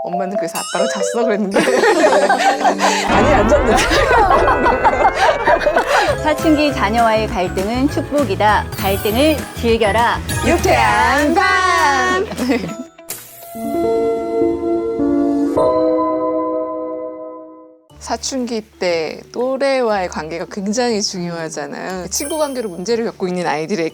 엄마는 그래서 아빠랑 잤어 그랬는데 아니 안 잤는데. 사춘기 자녀와의 갈등은 축복이다. 갈등을 즐겨라. 유쾌한 밤. 사춘기 때 또래와의 관계가 굉장히 중요하잖아요. 친구 관계로 문제를 겪고 있는 아이들을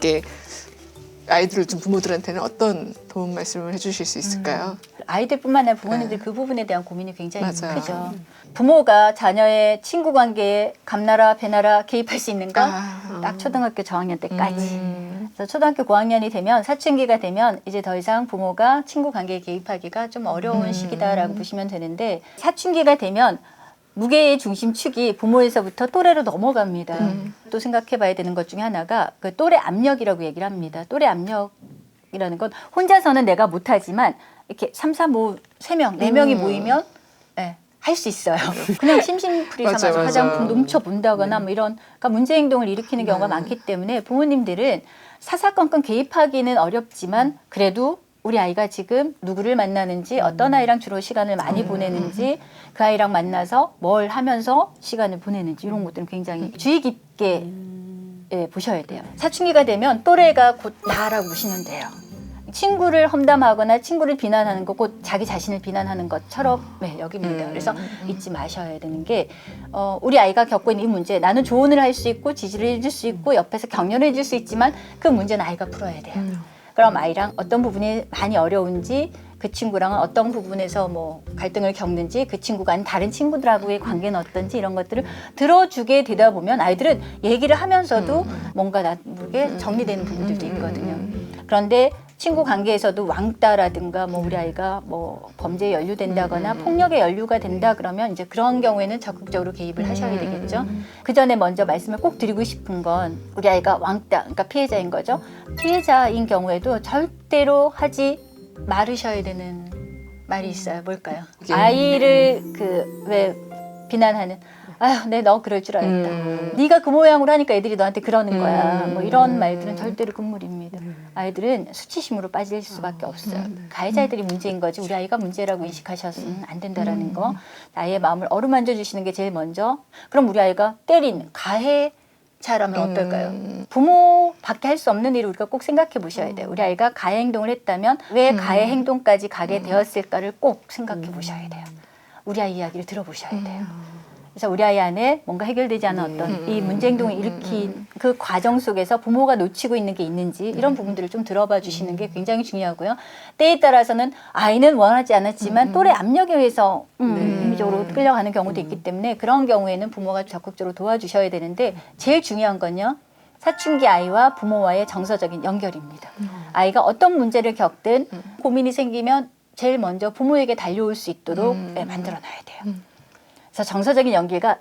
좀 부모들한테는 어떤 도움 말씀을 해주실 수 있을까요? 아이들뿐만 아니라 부모님들 그 부분에 대한 고민이 굉장히 맞아요. 크죠. 부모가 자녀의 친구 관계에 감나라 배나라 개입할 수 있는 건 딱 초등학교 저학년 때까지. 그래서 초등학교 고학년이 되면 사춘기가 되면 이제 더 이상 부모가 친구 관계에 개입하기가 좀 어려운 시기다라고 보시면 되는데 사춘기가 되면 무게의 중심축이 부모에서부터 또래로 넘어갑니다. 또 생각해 봐야 되는 것 중에 하나가 그 또래 압력이라고 얘기를 합니다. 또래 압력이라는 건 혼자서는 내가 못하지만 이렇게 3, 4, 5, 3명, 4명이 모이면 할 수 있어요. 그냥 심심풀이 삼아서 맞아. 화장품 훔쳐본다거나 뭐 이런 그러니까 문제 행동을 일으키는 경우가 많기 때문에 부모님들은 사사건건 개입하기는 어렵지만 그래도 우리 아이가 지금 누구를 만나는지 어떤 아이랑 주로 시간을 많이 보내는지 그 아이랑 만나서 뭘 하면서 시간을 보내는지 이런 것들은 굉장히 주의 깊게 보셔야 돼요. 사춘기가 되면 또래가 곧 나라고 보시면 돼요. 친구를 험담하거나 친구를 비난하는 거 곧 자기 자신을 비난하는 것처럼 여깁니다. 그래서 잊지 마셔야 되는 게 우리 아이가 겪고 있는 이 문제 나는 조언을 할 수 있고 지지를 해줄 수 있고 옆에서 격려를 해줄 수 있지만 그 문제는 아이가 풀어야 돼요. 그럼 아이랑 어떤 부분이 많이 어려운지 그 친구랑은 어떤 부분에서 뭐 갈등을 겪는지 그 친구가 아닌 다른 친구들하고의 관계는 어떤지 이런 것들을 들어주게 되다 보면 아이들은 얘기를 하면서도 뭔가 나 모르게 정리되는 부분들도 있거든요. 그런데 친구 관계에서도 왕따라든가 뭐 우리 아이가 뭐 범죄에 연루된다거나 폭력에 연루가 된다 그러면 이제 그런 경우에는 적극적으로 개입을 하셔야 되겠죠. 그 전에 먼저 말씀을 꼭 드리고 싶은 건 우리 아이가 왕따, 그러니까 피해자인 거죠. 피해자인 경우에도 절대로 하지 말으셔야 되는 말이 있어요. 뭘까요? 아이를 왜 비난하는 아휴, 너 그럴 줄 알았다. 네가 그 모양으로 하니까 애들이 너한테 그러는 거야. 뭐 이런 말들은 절대로 금물입니다. 아이들은 수치심으로 빠질 수밖에 없어요. 가해자들이 문제인 거지 우리 아이가 문제라고 인식하셔서는 안 된다라는 거. 아이의 마음을 어루만져 주시는 게 제일 먼저. 그럼 우리 아이가 때린 가해자라면 어떨까요? 부모밖에 할 수 없는 일을 우리가 꼭 생각해 보셔야 돼요. 우리 아이가 가해 행동을 했다면 왜 가해 행동까지 가게 되었을까를 꼭 생각해 보셔야 돼요. 우리 아이 이야기를 들어보셔야 돼요. 그래서 우리 아이 안에 뭔가 해결되지 않은 어떤 이 문제 행동을 일으킨 그 과정 속에서 부모가 놓치고 있는 게 있는지 이런 부분들을 좀 들어봐 주시는 게 굉장히 중요하고요. 때에 따라서는 아이는 원하지 않았지만 또래 압력에 의해서 임의적으로 끌려가는 경우도 있기 때문에 그런 경우에는 부모가 적극적으로 도와주셔야 되는데 제일 중요한 건요. 사춘기 아이와 부모와의 정서적인 연결입니다. 아이가 어떤 문제를 겪든 고민이 생기면 제일 먼저 부모에게 달려올 수 있도록 만들어 놔야 돼요. 그래서 정서적인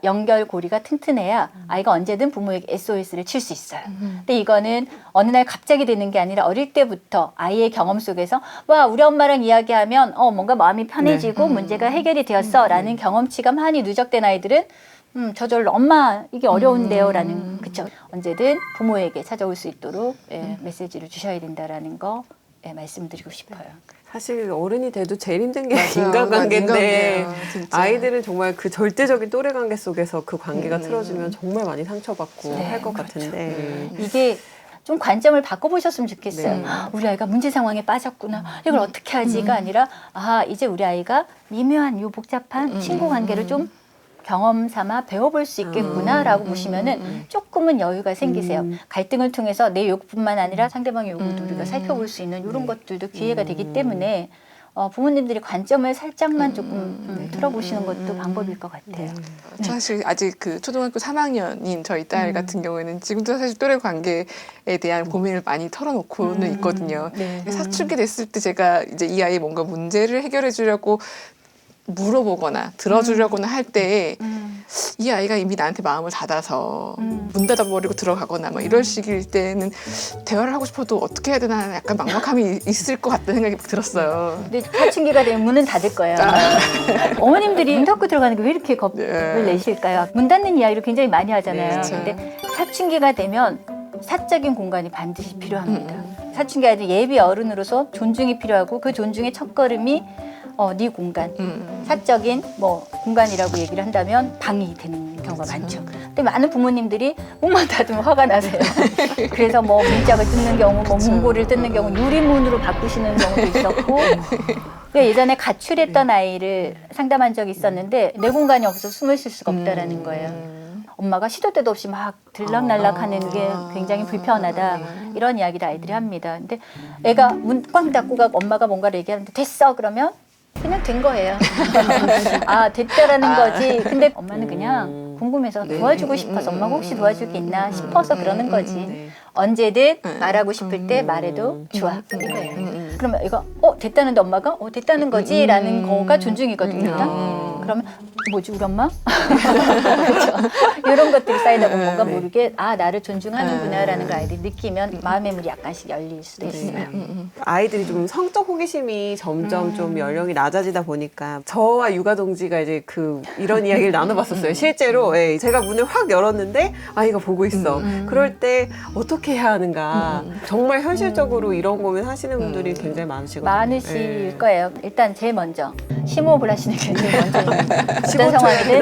연결고리가 튼튼해야 아이가 언제든 부모에게 SOS를 칠 수 있어요. 근데 이거는 어느 날 갑자기 되는 게 아니라 어릴 때부터 아이의 경험 속에서 와 우리 엄마랑 이야기하면 뭔가 마음이 편해지고 문제가 해결이 되었어 라는 경험치가 많이 누적된 아이들은 저절로 엄마 이게 어려운데요 라는 그쵸 언제든 부모에게 찾아올 수 있도록 메시지를 주셔야 된다라는 거 말씀드리고 싶어요. 사실 어른이 돼도 제일 힘든 게 맞아요. 인간관계인데 인간관계예요, 진짜. 아이들은 정말 그 절대적인 또래 관계 속에서 그 관계가 틀어지면 정말 많이 상처받고 할 것 같은데 이게 좀 관점을 바꿔보셨으면 좋겠어요. 우리 아이가 문제 상황에 빠졌구나. 이걸 어떻게 하지가 아니라 이제 우리 아이가 미묘한 요 복잡한 친구 관계를 좀 경험 삼아 배워볼 수 있겠구나라고 보시면은 조금은 여유가 생기세요. 갈등을 통해서 내 요구뿐만 아니라 상대방의 요구도 우리가 살펴볼 수 있는 이런 것들도 기회가 되기 때문에 부모님들이 관점을 살짝만 조금 틀어보시는 것도 방법일 것 같아요. 사실 아직 그 초등학교 3학년인 저희 딸 같은 경우에는 지금도 사실 또래 관계에 대한 고민을 많이 털어놓고는 있거든요. 사춘기 됐을 때 제가 이제 이 아이 뭔가 문제를 해결해 주려고 물어보거나 들어주려고는 할 때에 이 아이가 이미 나한테 마음을 닫아서 문 닫아버리고 들어가거나 막 이럴 시기일 때는 대화를 하고 싶어도 어떻게 해야 되나 약간 막막함이 있을 것 같다는 생각이 들었어요. 근데 사춘기가 되면 문은 닫을 거예요. 어머님들이 문 닫고 들어가는 게 왜 이렇게 겁을 내실까요? 문 닫는 이야기를 굉장히 많이 하잖아요. 네, 근데 사춘기가 되면 사적인 공간이 반드시 필요합니다. 사춘기 아이들 예비 어른으로서 존중이 필요하고 그 존중의 첫걸음이 네 공간, 사적인 뭐 공간이라고 얘기를 한다면 방이 되는 경우가 많죠. 근데 많은 부모님들이 문만 닫으면 화가 나세요. 그래서 뭐 문짝을 뜯는 경우, 뭐 문고리를 뜯는 경우 유리문으로 바꾸시는 경우도 있었고 예전에 가출했던 아이를 상담한 적이 있었는데 내 공간이 없어서 숨을 쉴 수가 없다라는 거예요. 엄마가 시도 때도 없이 막 들락날락하는 게 굉장히 불편하다 이런 이야기를 아이들이 합니다. 근데 애가 문 꽝 닫고 가고 엄마가 뭔가를 얘기하는데 됐어 그러면 그냥 된 거예요. 아 됐다라는 거지. 근데 엄마는 그냥 궁금해서 도와주고 싶어서 엄마가 혹시 도와줄 게 있나 싶어서 그러는 거지. 언제든 말하고 싶을 때 말해도 좋아 이거예요. 그러면 이거 됐다는데 엄마가 됐다는 거지라는 거가 존중이거든요. 일단. 그러면 뭐지 우리 엄마? 그렇죠. 이런 것들이 쌓이다 보면 뭔가 모르게 나를 존중하는구나라는 걸 아이들이 느끼면 마음의 문이 약간씩 열릴 수도 있어요. 아이들이 좀 성적 호기심이 점점 좀 연령이 낮아지다 보니까 저와 육아 동지가 이제 이런 이야기를 나눠봤었어요. 실제로 제가 문을 확 열었는데 아이가 보고 있어. 그럴 때 어떻게 해야 하는가. 정말 현실적으로 이런 고민 하시는 분들이 굉장히 많으시거든요. 많으실 거예요. 일단 제일 먼저 심호흡을 하시는 게 제일 먼저 어떤 상황이든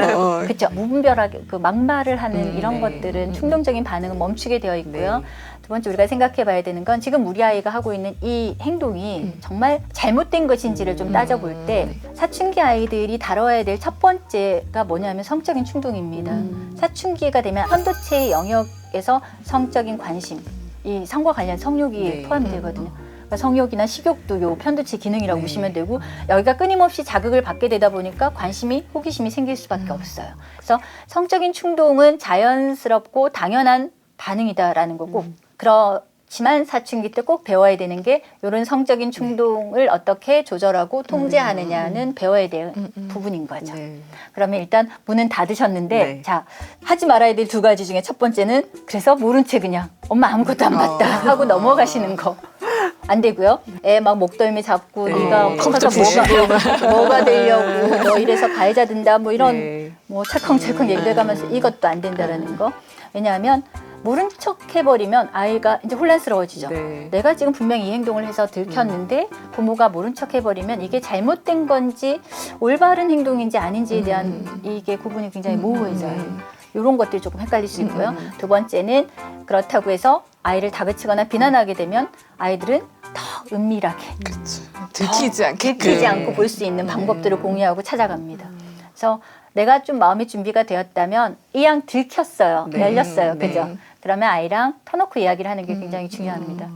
그렇죠. 무분별하게 막말을 하는 이런 것들은 충동적인 반응은 멈추게 되어 있고요. 두 번째 우리가 생각해 봐야 되는 건 지금 우리 아이가 하고 있는 이 행동이 정말 잘못된 것인지를 좀 따져볼 때 사춘기 아이들이 다뤄야 될 첫 번째가 뭐냐면 성적인 충동입니다. 사춘기가 되면 편도체의 영역에서 성적인 관심, 이 성과 관련 성욕이 포함되거든요. 성욕이나 식욕도 요 편도체 기능이라고 보시면 되고 여기가 끊임없이 자극을 받게 되다 보니까 관심이 호기심이 생길 수밖에 없어요. 그래서 성적인 충동은 자연스럽고 당연한 반응이다라는 거고 그렇지만 사춘기 때 꼭 배워야 되는 게 이런 성적인 충동을 어떻게 조절하고 통제하느냐는 배워야 될 부분인 거죠. 그러면 일단 문은 닫으셨는데 자 하지 말아야 될 두 가지 중에 첫 번째는 그래서 모른 채 그냥 엄마 아무것도 안 봤다 하고 넘어가시는 거. 안 되고요. 애 막 목덜미 잡고 네가 커서 뭐가 되려고 너 이래서 가해자 된다 뭐 이런 뭐 찰컹찰컹 얘기해가면서 이것도 안 된다라는 거. 왜냐하면 모른 척 해버리면 아이가 이제 혼란스러워지죠. 내가 지금 분명히 이 행동을 해서 들켰는데 부모가 모른 척 해버리면 이게 잘못된 건지 올바른 행동인지 아닌지에 대한 이게 구분이 굉장히 모호해져요. 이런 것들이 조금 헷갈릴 수 있고요. 두 번째는 그렇다고 해서 아이를 다그치거나 비난하게 되면 아이들은 더 은밀하게 들키지 않고 볼 수 있는 방법들을 공유하고 찾아갑니다. 그래서 내가 좀 마음의 준비가 되었다면 이왕 들켰어요. 열렸어요. 그죠? 그러면 아이랑 터놓고 이야기를 하는 게 굉장히 중요합니다.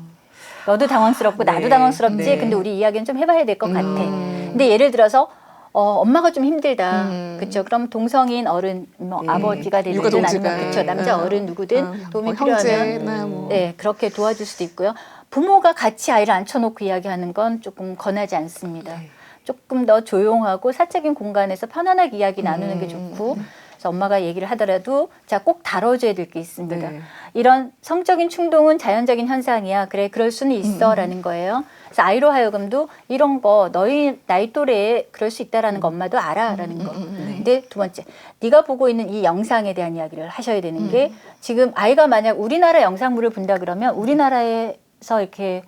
너도 당황스럽고 나도 당황스럽지. 근데 우리 이야기는 좀 해봐야 될 것 같아. 근데 예를 들어서 엄마가 좀 힘들다. 그렇죠. 그럼 동성인 어른, 뭐 아버지가 되든 아니면 그렇죠. 남자 어른 누구든 도움이 필요하면 그렇게 도와줄 수도 있고요. 부모가 같이 아이를 앉혀놓고 이야기하는 건 조금 권하지 않습니다. 조금 더 조용하고 사적인 공간에서 편안하게 이야기 나누는 게 좋고 그래서 엄마가 얘기를 하더라도 자, 꼭 다뤄줘야 될 게 있습니다. 이런 성적인 충동은 자연적인 현상이야. 그래, 그럴 수는 있어 라는 거예요. 그래서 아이로 하여금도 이런 거 너희 나이 또래에 그럴 수 있다라는 거 엄마도 알아 라는 거. 근데 두 번째, 네가 보고 있는 이 영상에 대한 이야기를 하셔야 되는 게 지금 아이가 만약 우리나라 영상물을 본다 그러면 우리나라에서 이렇게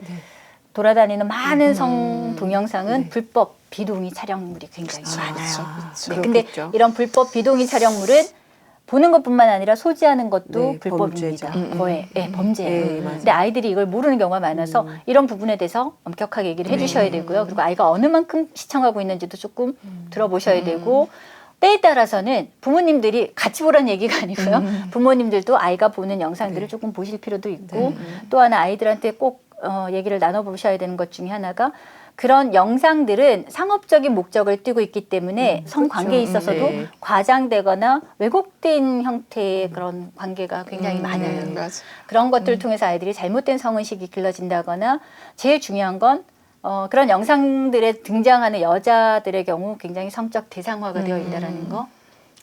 돌아다니는 많은 성 동영상은 불법 비동의 촬영물이 굉장히 많아요. 근데 이런 불법 비동의 촬영물은 보는 것뿐만 아니라 소지하는 것도 불법입니다. 범죄예요. 근데 아이들이 이걸 모르는 경우가 많아서 이런 부분에 대해서 엄격하게 얘기를 해주셔야 되고요. 그리고 아이가 어느 만큼 시청하고 있는지도 조금 들어보셔야 되고 때에 따라서는 부모님들이 같이 보라는 얘기가 아니고요. 부모님들도 아이가 보는 영상들을 조금 보실 필요도 있고 또 하나 아이들한테 꼭 얘기를 나눠보셔야 되는 것 중에 하나가 그런 영상들은 상업적인 목적을 띠고 있기 때문에 성관계에 있어서도 과장되거나 왜곡된 형태의 그런 관계가 굉장히 많아요. 그런 것들을 통해서 아이들이 잘못된 성의식이 길러진다거나 제일 중요한 건 그런 영상들에 등장하는 여자들의 경우 굉장히 성적 대상화가 되어 있다는 거.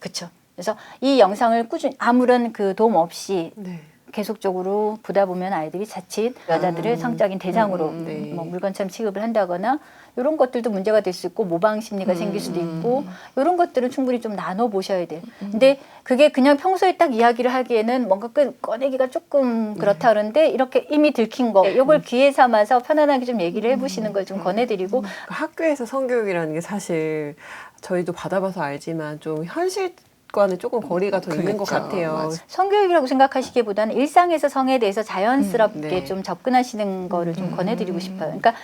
그렇죠. 그래서 이 영상을 꾸준히 아무런 그 도움 없이 계속적으로 보다 보면 아이들이 자칫 여자들을 성적인 대상으로 네. 뭐 물건처럼 취급을 한다거나 이런 것들도 문제가 될 수 있고 모방 심리가 생길 수도 있고 이런 것들은 충분히 좀 나눠 보셔야 돼요. 근데 그게 그냥 평소에 딱 이야기를 하기에는 뭔가 꺼내기가 조금 그렇다 그러는데 이렇게 이미 들킨 거 이걸 기회 삼아서 편안하게 좀 얘기를 해보시는 걸 좀 권해드리고 학교에서 성교육이라는 게 사실 저희도 받아봐서 알지만 좀 현실과는 조금 거리가 더 있는 것 그렇죠. 같아요. 맞아. 성교육이라고 생각하시기보다는 일상에서 성에 대해서 자연스럽게 네. 좀 접근하시는 거를 좀 권해드리고 싶어요. 그러니까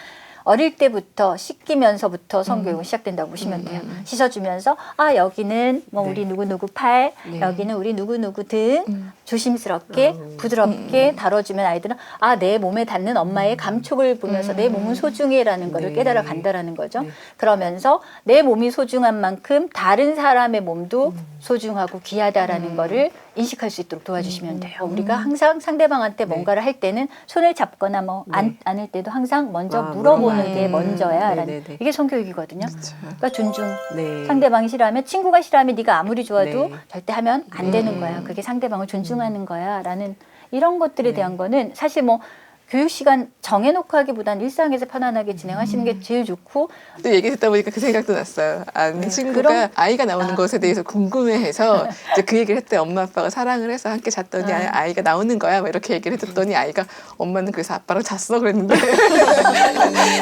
어릴 때부터 씻기면서부터 성교육은 시작된다고 보시면 돼요. 씻어주면서 아 여기는 뭐 네. 우리 누구누구 팔, 네. 여기는 우리 누구누구 등 조심스럽게 부드럽게 다뤄주면 아이들은 아 내 몸에 닿는 엄마의 감촉을 보면서 내 몸은 소중해라는 거를 네. 깨달아 간다라는 거죠. 네. 그러면서 내 몸이 소중한 만큼 다른 사람의 몸도 소중하고 귀하다라는 거를 인식할 수 있도록 도와주시면 돼요. 우리가 항상 상대방한테 뭔가를 할 때는 손을 잡거나 뭐 안을 때도 항상 먼저 물어보는 게 먼저야라는 네네네. 이게 성교육이거든요. 그러니까 존중. 네. 상대방이 싫어하면 친구가 싫어하면 네가 아무리 좋아도 네. 절대 하면 안 되는 거야. 그게 상대방을 존중하는 거야라는 이런 것들에 대한 거는 사실 뭐 교육 시간 정해놓고 하기보다는 일상에서 편안하게 진행하시는 게 제일 좋고 또 얘기 듣다 보니까 그 생각도 났어요. 아는 친구가 그럼- 아이가 나오는 것에 대해서 궁금해해서 이제 그 얘기를 했대. 엄마 아빠가 사랑을 해서 함께 잤더니 아이가 나오는 거야. 막 이렇게 얘기를 해줬더니 아이가 엄마는 그래서 아빠랑 잤어 그랬는데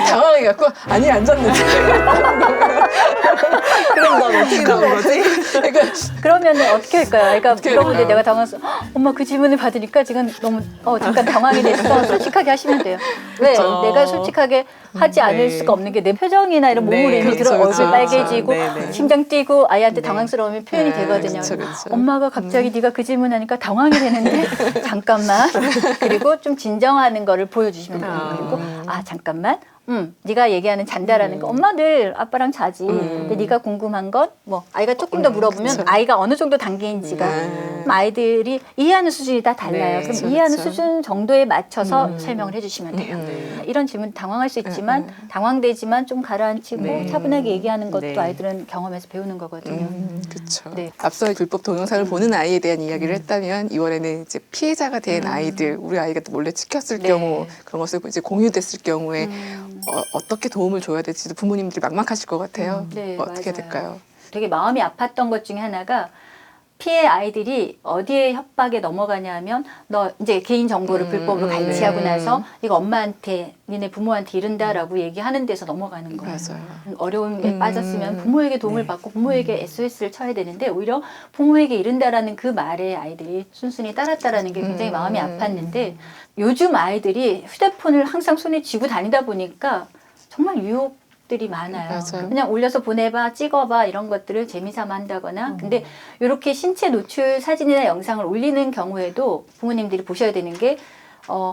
당황해갖고 아니 안 잤는데. 그럼 난 어떻게 나온 거지? 그러니까 그러면은 어떻게 할까요? 아이가 어떻게 물어보는데 할까요? 내가 당황해서 "헉, 엄마 그 질문을 받으니까 지금 너무 잠깐 당황이 됐어. 솔직하게 하시면 돼요. 왜? 내가 솔직하게 하지 않을 네. 수가 없는 게 내 표정이나 이런 네, 몸을 이미 들어 그렇죠, 얼굴 그렇죠. 빨개지고 네, 네. 심장 뛰고 아이한테 네. 당황스러우면 표현이 되거든요. 그렇죠, 그렇죠. 엄마가 갑자기 네가 그 질문하니까 당황이 되는데 잠깐만. 그리고 좀 진정하는 거를 보여주시면 돼요. 그리고 잠깐만. 네가 얘기하는 잔다라는 거 엄마 늘 아빠랑 자지. 근데 네가 궁금한 건 뭐 아이가 조금 더 물어보면 그쵸. 아이가 어느 정도 단계인지가 그럼 아이들이 이해하는 수준이 다 달라요. 네, 그럼 그쵸, 이해하는 그쵸. 수준 정도에 맞춰서 설명을 해주시면 돼요. 네. 이런 질문 당황할 수 있지만 당황되지만 좀 가라앉히고 네. 차분하게 얘기하는 것도 네. 아이들은 경험에서 배우는 거거든요. 그렇죠. 네. 앞서 불법 동영상을 보는 아이에 대한 이야기를 했다면 이번에는 이제 피해자가 된 아이들, 우리 아이가 몰래 찍혔을 네. 경우 그런 것을 이제 공유됐을 경우에 어떻게 도움을 줘야 될지도 부모님들이 막막하실 것 같아요. 네, 어떻게 맞아요. 될까요? 되게 마음이 아팠던 것 중에 하나가 피해 아이들이 어디에 협박에 넘어가냐면 너 이제 개인 정보를 불법으로 갈취하고 나서 이거 엄마한테 니네 부모한테 이른다라고 얘기하는 데서 넘어가는 거예요. 맞아요. 어려움에 빠졌으면 부모에게 도움을 받고 부모에게 SOS를 쳐야 되는데 오히려 부모에게 이른다라는 그 말에 아이들이 순순히 따랐다라는 게 굉장히 마음이 아팠는데 요즘 아이들이 휴대폰을 항상 손에 쥐고 다니다 보니까 정말 유혹들이 많아요. 맞아요. 그냥 올려서 보내봐, 찍어봐 이런 것들을 재미삼아 한다거나 근데 이렇게 신체 노출 사진이나 영상을 올리는 경우에도 부모님들이 보셔야 되는 게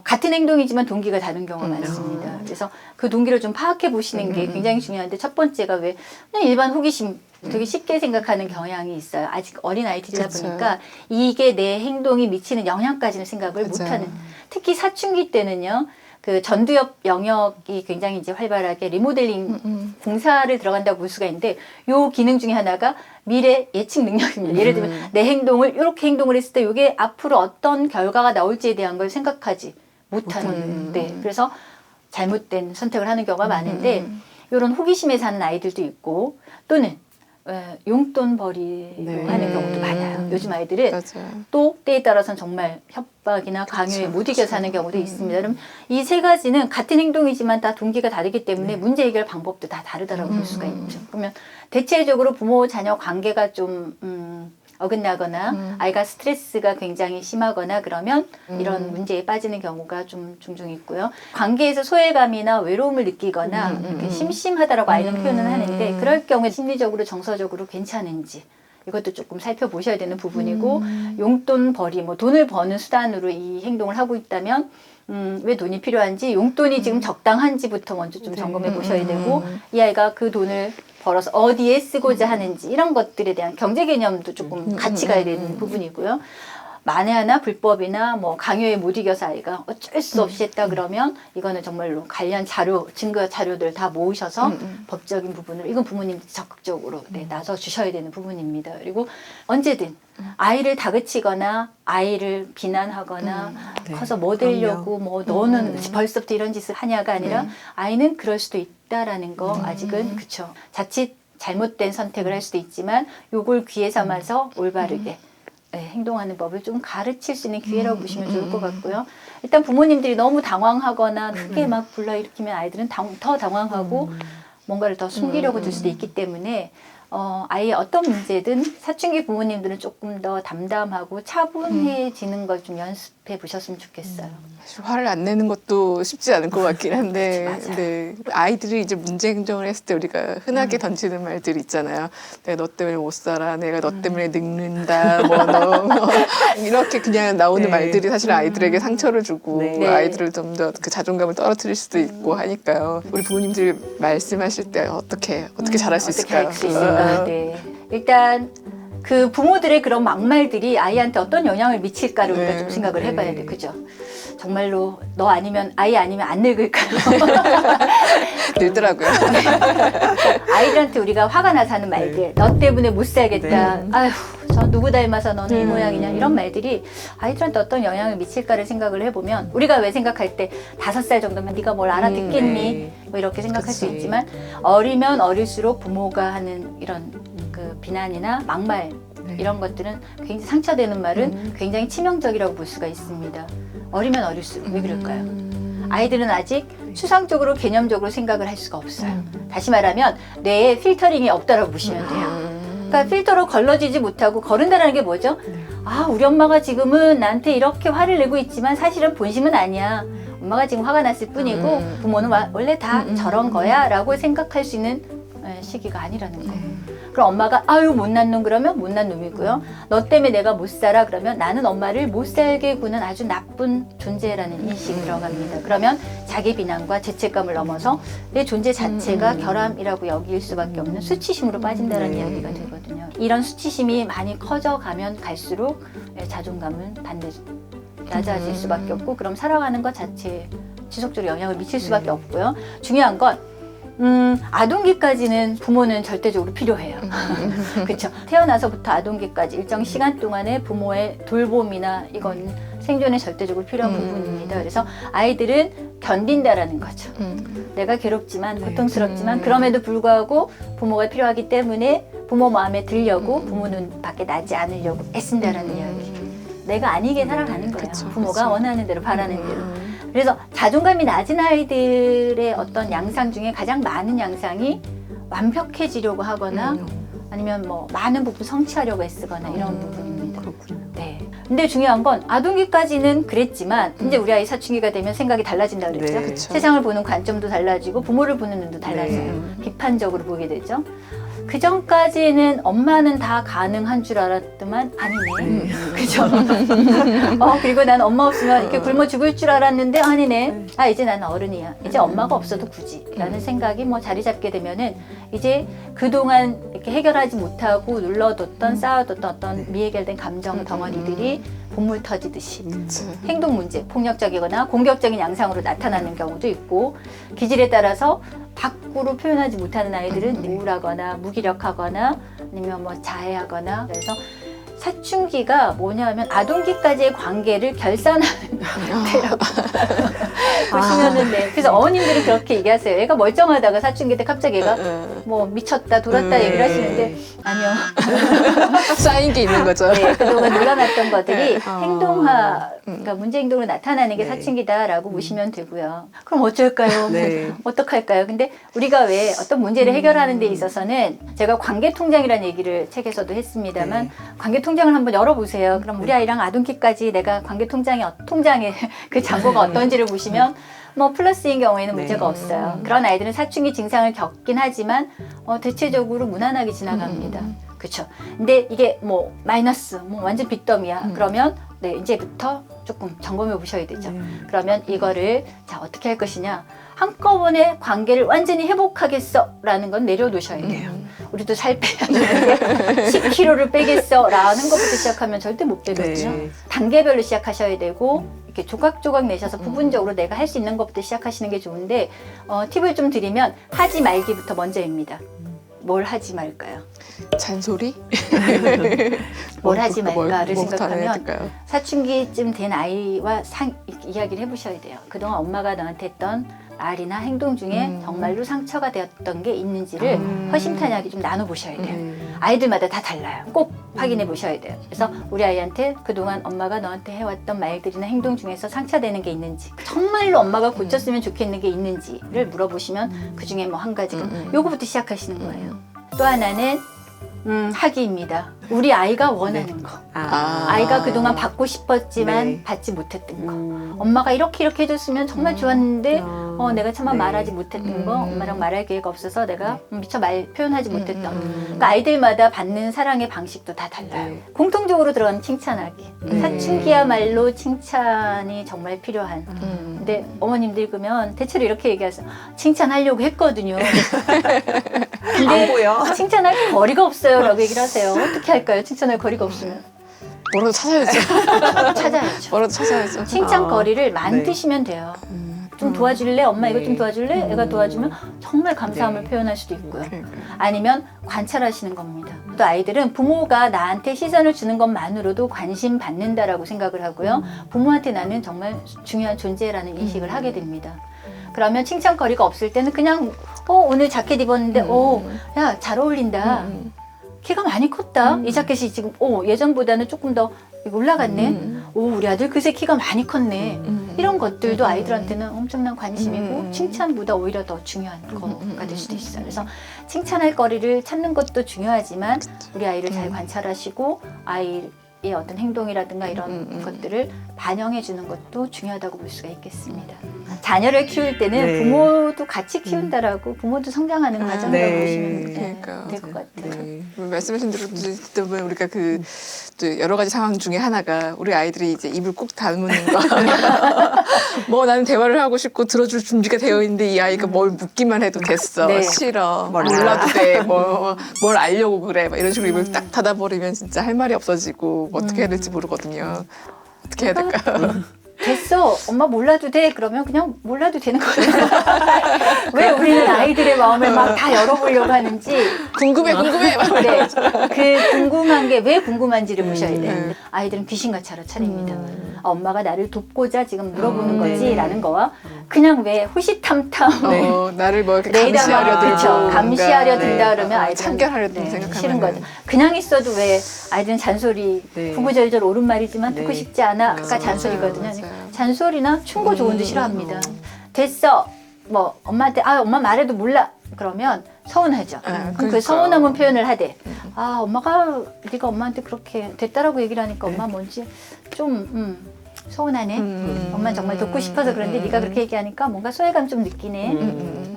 같은 행동이지만 동기가 다른 경우가 많습니다. 그래서 그 동기를 좀 파악해 보시는 게 굉장히 중요한데 첫 번째가 왜 그냥 일반 호기심 되게 쉽게 생각하는 경향이 있어요. 아직 어린 아이들이다 그쵸. 보니까 이게 내 행동이 미치는 영향까지는 생각을 맞아요. 못하는. 특히 사춘기 때는요. 그 전두엽 영역이 굉장히 이제 활발하게 리모델링 공사를 들어간다고 볼 수가 있는데 요 기능 중에 하나가 미래 예측 능력입니다. 예를 들면 내 행동을 이렇게 행동을 했을 때 이게 앞으로 어떤 결과가 나올지에 대한 걸 생각하지 못하는. 네. 그래서 잘못된 선택을 하는 경우가 많은데 이런 호기심에 사는 아이들도 있고 또는 용돈벌이로 네. 하는 경우도 많아요. 요즘 아이들은 맞아요. 또 때에 따라서는 정말 협박이나 강요에 못 이겨 사는 경우도 있습니다. 그럼 이 세 가지는 같은 행동이지만 다 동기가 다르기 때문에 문제 해결 방법도 다 다르다라고 볼 수가 있죠. 그러면 대체적으로 부모 자녀 관계가 좀 어긋나거나 아이가 스트레스가 굉장히 심하거나 그러면 이런 문제에 빠지는 경우가 좀 종종 있고요. 관계에서 소외감이나 외로움을 느끼거나 이렇게 심심하다라고 아이는 표현을 하는데 그럴 경우에 심리적으로 정서적으로 괜찮은지 이것도 조금 살펴보셔야 되는 부분이고 용돈 벌이 뭐 돈을 버는 수단으로 이 행동을 하고 있다면 왜 돈이 필요한지 용돈이 지금 적당한지부터 먼저 좀 점검해 보셔야 되고 이 아이가 그 돈을 벌어서 어디에 쓰고자 하는지 이런 것들에 대한 경제 개념도 조금 같이 가야 되는 부분이고요. 만에 하나 불법이나 뭐 강요에 못 이겨서 아이가 어쩔 수 없이 했다 그러면 이거는 정말로 관련 자료, 증거 자료들 다 모으셔서 법적인 부분을 이건 부모님 적극적으로 나서 주셔야 되는 부분입니다. 그리고 언제든 아이를 다그치거나 아이를 비난하거나 커서 뭐 되려고 뭐 너는 벌써부터 이런 짓을 하냐가 아니라 아이는 그럴 수도 있다라는 거 아직은 그쵸. 자칫 잘못된 선택을 할 수도 있지만 요걸 귀에 삼아서 올바르게 행동하는 법을 좀 가르칠 수 있는 기회라고 보시면 좋을 것 같고요. 일단 부모님들이 너무 당황하거나 크게 막 불러일으키면 아이들은 더 당황하고 뭔가를 더 숨기려고 들 수도 있기 때문에 아이의 어떤 문제든 사춘기 부모님들은 조금 더 담담하고 차분해지는 걸 좀 연습해 보셨으면 좋겠어요. 사실 화를 안 내는 것도 쉽지 않을 것 같긴 한데, 맞아요. 네. 아이들이 이제 문제 행동을 했을 때 우리가 흔하게 던지는 말들이 있잖아요. 내가 너 때문에 못 살아, 내가 너 때문에 늙는다, 뭐 너 이렇게 그냥 나오는 네. 말들이 사실 아이들에게 상처를 주고 네. 아이들을 좀 더 그 자존감을 떨어뜨릴 수도 있고 하니까요. 우리 부모님들이 말씀하실 때 어떻게 잘할 수 어떻게 있을까요? 할 수 있을까? 네. 일단 그 부모들의 그런 막말들이 아이한테 어떤 영향을 미칠까를 우리가 네. 좀 생각을 해봐야 돼, 네. 그죠? 정말로 너 아니면 아이 아니면 안 늙을까요? 늘더라고요. 아이들한테 우리가 화가 나서 하는 말들, 너 때문에 못 살겠다. 아휴, 저 누구 닮아서 너는 이 모양이냐 이런 말들이 아이들한테 어떤 영향을 미칠까를 생각을 해보면 우리가 왜 생각할 때 5살 정도면 네가 뭘 알아듣겠니? 네. 뭐 이렇게 생각할 수 그치. 있지만 어리면 어릴수록 부모가 하는 이런 그 비난이나 막말 이런 것들은 굉장히 상처되는 말은 굉장히 치명적이라고 볼 수가 있습니다. 어리면 어릴수록 왜 그럴까요? 아이들은 아직 추상적으로 개념적으로 생각을 할 수가 없어요. 다시 말하면 뇌에 필터링이 없다라고 보시면 돼요. 그러니까 필터로 걸러지지 못하고 거른다는 게 뭐죠? 아, 우리 엄마가 지금은 나한테 이렇게 화를 내고 있지만 사실은 본심은 아니야. 엄마가 지금 화가 났을 뿐이고 부모는 원래 다 저런 거야 라고 생각할 수 있는 시기가 아니라는 거예요. 그럼 엄마가 아유 못난 놈 그러면 못난 놈이고요. 너 때문에 내가 못 살아 그러면 나는 엄마를 못 살게 구는 아주 나쁜 존재라는 인식이 들어갑니다. 그러면 자기 비난과 죄책감을 넘어서 내 존재 자체가 결함이라고 여길 수밖에 없는 수치심으로 빠진다는 이야기가 되거든요. 이런 수치심이 많이 커져가면 갈수록 자존감은 반드시 낮아질 수밖에 없고 그럼 살아가는 것 자체에 지속적으로 영향을 미칠 수밖에 없고요. 중요한 건 아동기까지는 부모는 절대적으로 필요해요. 그렇죠. 태어나서부터 아동기까지 일정 시간 동안의 부모의 돌봄이나 이건 생존에 절대적으로 필요한 부분입니다. 그래서 아이들은 견딘다라는 거죠. 내가 괴롭지만 고통스럽지만 그럼에도 불구하고 부모가 필요하기 때문에 부모 마음에 들려고 부모 눈 밖에 나지 않으려고 애쓴다라는 이야기. 내가 아니게 살아가는 거예요. 그쵸, 부모가 그쵸. 원하는 대로 바라는 대로. 그래서 자존감이 낮은 아이들의 어떤 양상 중에 가장 많은 양상이 완벽해지려고 하거나 아니면 뭐 많은 부분 성취하려고 애쓰거나 이런 부분입니다. 그렇군요. 네. 근데 중요한 건 아동기까지는 그랬지만 이제 우리 아이 사춘기가 되면 생각이 달라진다 그랬죠. 네. 그쵸. 세상을 보는 관점도 달라지고 부모를 보는 눈도 달라져요. 비판적으로 보게 되죠. 그 전까지는 엄마는 다 가능한 줄 알았더만 아니네. 그죠? 그리고 난 엄마 없으면 이렇게 굶어 죽을 줄 알았는데 아니네. 아, 이제 나는 어른이야. 이제 엄마가 없어도 굳이. 라는 생각이 뭐 자리 잡게 되면은 이제 그동안 이렇게 해결하지 못하고 눌러뒀던 쌓아뒀던 어떤 미해결된 감정 덩어리들이 본물 터지듯이 행동 문제, 폭력적이거나 공격적인 양상으로 나타나는 경우도 있고 기질에 따라서 밖으로 표현하지 못하는 아이들은 우울하거나 무기력하거나 아니면 뭐 자해하거나 그래서 사춘기가 뭐냐면 아동기까지의 관계를 결산하는 때라고 보시면은 네. 그래서 어머님들이 그렇게 얘기하세요. 애가 멀쩡하다가 사춘기 때 갑자기 얘가 뭐 미쳤다 돌았다 얘기를 하시는데 아니요. 쌓인 게 있는 거죠. 네, 그동안 놀아놨던 것들이 행동화, 그러니까 문제 행동으로 나타나는 게 네. 사춘기다라고 보시면 되고요. 그럼 어쩔까요? 네. 어떡할까요? 근데 우리가 왜 어떤 문제를 해결하는 데 있어서는 제가 관계통장이라는 얘기를 책에서도 했습니다만 네. 관계통장을 한번 열어보세요. 그럼 우리 아이랑 아동기까지 내가 관계통장에 통장에 그 잔고가 어떤지를 보시면 뭐 플러스인 경우에는 네. 문제가 없어요. 그런 아이들은 사춘기 증상을 겪긴 하지만 대체적으로 무난하게 지나갑니다. 그렇죠. 근데 이게 뭐 마이너스, 뭐 완전 빚더미야. 그러면 네, 이제부터 조금 점검해 보셔야 되죠. 그러면 이거를 자 어떻게 할 것이냐? 한꺼번에 관계를 완전히 회복하겠어라는 건 내려놓으셔야 돼요. 우리도 살 빼야 되는데 10kg를 빼겠어라는 것부터 시작하면 절대 못 빼거든요. 네. 단계별로 시작하셔야 되고 이렇게 조각조각 내셔서 부분적으로 내가 할 수 있는 것부터 시작하시는 게 좋은데 팁을 좀 드리면 하지 말기부터 먼저입니다. 뭘 하지 말까요? 잔소리? 뭘 하지 말까를 뭐부터 해야 생각하면 될까요? 사춘기쯤 된 아이와 이야기를 해보셔야 돼요. 그동안 엄마가 너한테 했던 말이나 행동 중에 정말로 상처가 되었던 게 있는지를 허심탄회하게 좀 나눠보셔야 돼요. 아이들마다 다 달라요. 꼭 확인해 보셔야 돼요. 그래서 우리 아이한테 그동안 엄마가 너한테 해왔던 말들이나 행동 중에서 상처되는 게 있는지, 정말로 엄마가 고쳤으면 좋겠는 게 있는지를 물어보시면 그 중에 뭐 한 가지가 요거부터 시작하시는 거예요. 또 하나는 하기입니다. 우리 아이가 원하는 거. 아이가 그동안 받고 싶었지만 네. 받지 못했던 거. 엄마가 이렇게 해줬으면 정말 좋았는데 내가 차마 네. 말하지 못했던 거, 엄마랑 말할 기회가 없어서 내가 미처 표현하지 못했던. 그러니까 아이들마다 받는 사랑의 방식도 다 달라요. 네. 공통적으로 들어가는 칭찬하기. 사춘기야말로 칭찬이 정말 필요한. 근데 어머님들 그러면 대체로 이렇게 얘기하세요. 칭찬하려고 했거든요. 안 보여. 칭찬할 거리가 없어요라고 얘기를 하세요. 어떻게 할까요? 칭찬할 거리가 없으면 뭐라도 찾아야죠. 찾아야죠. 뭐라도 찾아야죠. 칭찬거리를 만드시면 돼요. 좀 도와줄래? 엄마 이거 좀 네. 도와줄래? 애가 도와주면 정말 감사함을 표현할 수도 있고요. 그러니까요. 아니면 관찰하시는 겁니다. 또 아이들은 부모가 나한테 시선을 주는 것만으로도 관심 받는다라고 생각을 하고요. 부모한테 나는 정말 중요한 존재라는 인식을 하게 됩니다. 그러면 칭찬거리가 없을 때는 그냥 오늘 자켓 입었는데 야, 잘 어울린다. 키가 많이 컸다. 이 자켓이 지금 예전보다는 조금 더 올라갔네. 우리 아들 그새 키가 많이 컸네. 이런 것들도 아이들한테는 엄청난 관심이고 칭찬보다 오히려 더 중요한 거가 될 수도 있어요. 그래서 칭찬할 거리를 찾는 것도 중요하지만 우리 아이를 잘 관찰하시고 아이의 어떤 행동이라든가 이런 것들을 반영해 주는 것도 중요하다고 볼 수가 있겠습니다. 자녀를 키울 때는 네. 부모도 같이 키운다라고 부모도 성장하는 과정이라고 네. 보시면 그러니까요. 될 것 같아요. 네. 말씀하신 대로 듣다 보면 우리가 또 여러 가지 상황 중에 하나가 우리 아이들이 이제 입을 꼭 다무는 거. 뭐 나는 대화를 하고 싶고 들어줄 준비가 되어 있는데 이 아이가 뭘 묻기만 해도 됐어. 네. 싫어. 몰라. 몰라도 돼. 뭘 알려고 그래. 막 이런 식으로 입을 딱 닫아버리면 진짜 할 말이 없어지고 뭐 어떻게 해야 될지 모르거든요. 어떻게 해야 될까요? 됐어. 엄마 몰라도 돼. 그러면 그냥 몰라도 되는 거예요. 왜 우리는 아이들의 마음을 막 다 열어보려고 하는지. 궁금해. 네. 그 궁금한 게 왜 궁금한지를 보셔야 돼요. 아이들은 귀신같이 알아차립니다. 엄마가 나를 돕고자 지금 물어보는 거지라는 거와 그냥 왜 호시탐탐 나를 뭐 이렇게 내 감시하려 들고 그렇죠. 감시하려 뭔가, 든다 그러면 아이들은 참견하려 든 생각하면 싫은 거죠. 그냥 있어도 왜 아이들은 잔소리 네. 구구절절 옳은 말이지만 듣고 네. 싶지 않아. 아까 맞아요. 잔소리거든요. 맞아요. 잔소리나 충고 조언도 싫어합니다. 됐어. 뭐 엄마한테 엄마 말해도 몰라. 그러면 서운하죠. 그럼 그 그러니까요. 서운함은 표현을 하되 엄마가 네가 엄마한테 그렇게 됐다라고 얘기를 하니까 엄마 뭔지 좀 서운하네. 엄마는 정말 듣고 싶어서 그런데 네가 그렇게 얘기하니까 뭔가 소외감 좀 느끼네.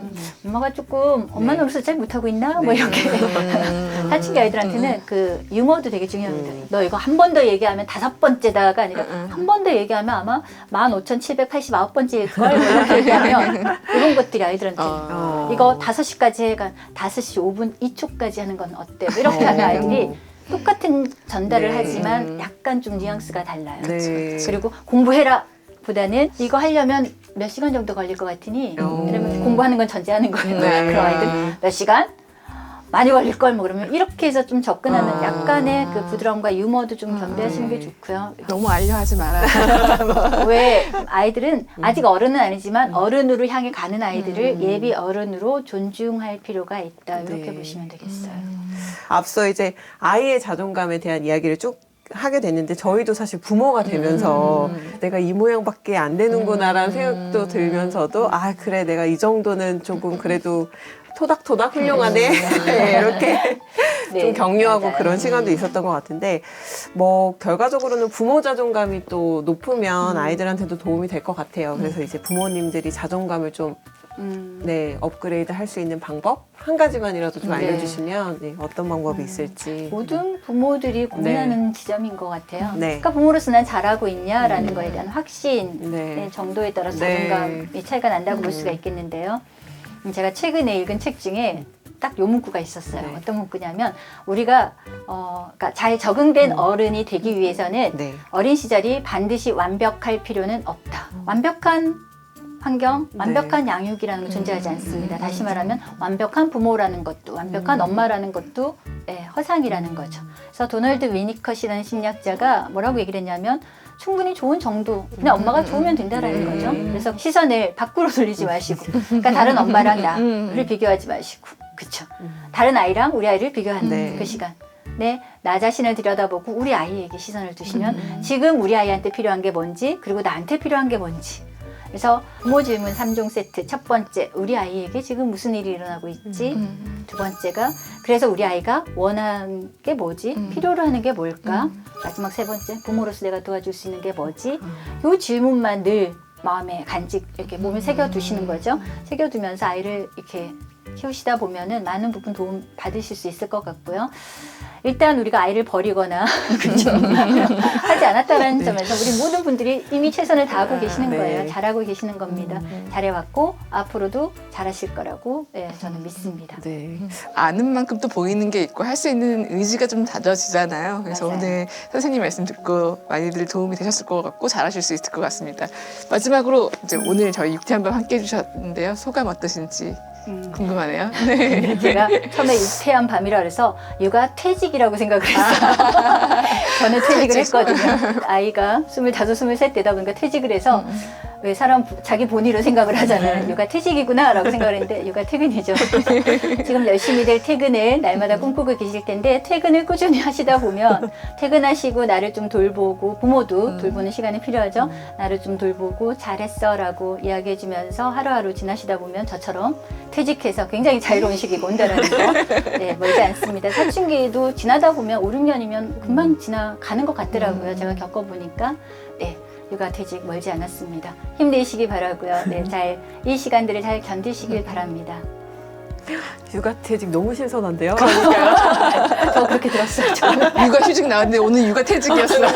엄마가 조금 엄마 노릇을 잘 못하고 있나? 뭐 이렇게 사춘기 아이들한테는 그 유머도 되게 중요합니다. 너 이거 한 번 더 얘기하면 5번째다가 아니라 한 번 더 얘기하면 아마 15,789번째일 걸 이렇게 얘기하면 이런 것들이 아이들한테 이거 5시까지 해가 5시 5분 2초까지 하는 건 어때? 이렇게 하면 아이들이 똑같은 전달을 네. 하지만 약간 좀 뉘앙스가 달라요. 네. 그리고 공부해라 보다는 이거 하려면 몇 시간 정도 걸릴 것 같으니 그러면 공부하는 건 전제하는 거예요. 네. 그럼 아이들 몇 시간? 많이 걸릴 걸 뭐 그러면 이렇게 해서 좀 접근하는 약간의 그 부드러움과 유머도 좀 겸비하시는 게 좋고요. 너무 알려하지 마라. 왜 아이들은 아직 어른은 아니지만 어른으로 향해 가는 아이들을 예비 어른으로 존중할 필요가 있다 이렇게 네. 보시면 되겠어요. 앞서 이제 아이의 자존감에 대한 이야기를 쭉 하게 됐는데 저희도 사실 부모가 되면서 내가 이 모양밖에 안 되는구나라는 생각도 들면서도 그래 내가 이 정도는 조금 그래도 토닥토닥 훌륭하네 이렇게 네, 좀 격려하고 맞아요. 그런 시간도 있었던 것 같은데 뭐 결과적으로는 부모 자존감이 또 높으면 아이들한테도 도움이 될 것 같아요. 그래서 이제 부모님들이 자존감을 좀 네, 업그레이드 할 수 있는 방법 한 가지만이라도 좀 네. 알려주시면 네, 어떤 방법이 있을지. 모든 부모들이 고민하는 지점인 것 같아요. 네. 그러니까 부모로서 난 잘하고 있냐라는 거에 대한 확신 네. 정도에 따라서 네. 자존감의 차이가 난다고 볼 수가 있겠는데요. 제가 최근에 읽은 책 중에 딱 요 문구가 있었어요. 네. 어떤 문구냐면 우리가 그러니까 잘 적응된 어른이 되기 위해서는 네. 어린 시절이 반드시 완벽할 필요는 없다. 완벽한 환경, 완벽한 양육이라는 건 존재하지 않습니다. 다시 말하면 완벽한 부모라는 것도, 완벽한 엄마라는 것도 허상이라는 거죠. 그래서 도널드 위니컷이라는 심리학자가 뭐라고 얘기를 했냐면 충분히 좋은 정도, 그냥 엄마가 좋으면 된다라는 거죠. 그래서 시선을 밖으로 돌리지 마시고, 그러니까 다른 엄마랑 나를 비교하지 마시고, 그렇죠. 다른 아이랑 우리 아이를 비교하는 그 시간. 네, 나 자신을 들여다보고 우리 아이에게 시선을 두시면 지금 우리 아이한테 필요한 게 뭔지, 그리고 나한테 필요한 게 뭔지. 그래서 부모 질문 3종 세트. 첫 번째, 우리 아이에게 지금 무슨 일이 일어나고 있지? 두 번째가, 그래서 우리 아이가 원하는 게 뭐지? 필요로 하는 게 뭘까? 마지막 세 번째, 부모로서 내가 도와줄 수 있는 게 뭐지? 이 질문만 늘 마음에 간직 이렇게 몸에 새겨두시는 거죠. 새겨두면서 아이를 이렇게 키우시다 보면은 많은 부분 도움 받으실 수 있을 것 같고요. 일단 우리가 아이를 버리거나 그렇죠. 하지 않았다라는 점에서 우리 모든 분들이 이미 최선을 다하고 계시는 거예요. 잘하고 계시는 겁니다. 잘해왔고 앞으로도 잘하실 거라고 저는 믿습니다. 네. 아는 만큼 또 보이는 게 있고 할 수 있는 의지가 좀 다져지잖아요. 그래서 맞아요. 오늘 선생님 말씀 듣고 많이들 도움이 되셨을 것 같고 잘하실 수 있을 것 같습니다. 마지막으로 이제 오늘 저희 육퇴 한번 함께 해주셨는데요. 소감 어떠신지 궁금하네요. 네. 제가 처음에 유쾌한 밤이라 그래서 육아 퇴직이라고 생각을 했어요. 저는 퇴직을 했거든요. 아이가 25, 23 되다 보니까 퇴직을 해서 왜 사람 자기 본의로 생각을 하잖아요. 육아 퇴직이구나 라고 생각을 했는데 육아 퇴근이죠. 지금 열심히들 퇴근을 날마다 꿈꾸고 계실 텐데 퇴근을 꾸준히 하시다 보면 퇴근하시고 나를 좀 돌보고 부모도 돌보는 시간이 필요하죠. 나를 좀 돌보고 잘했어 라고 이야기해 주면서 하루하루 지나시다 보면 저처럼 퇴직해서 굉장히 자유로운 시기가 온다는 거 네, 멀지 않습니다. 사춘기도 지나다 보면 5, 6년이면 금방 지나가는 것 같더라고요. 제가 겪어보니까 네, 육아 퇴직 멀지 않았습니다. 힘내시기 바라고요. 네, 이 시간들을 잘 견디시길 바랍니다. 육아퇴직 너무 신선한데요? 저 그렇게 들었어요. 육아 휴직 나왔는데 오늘 육아 퇴직이었어요.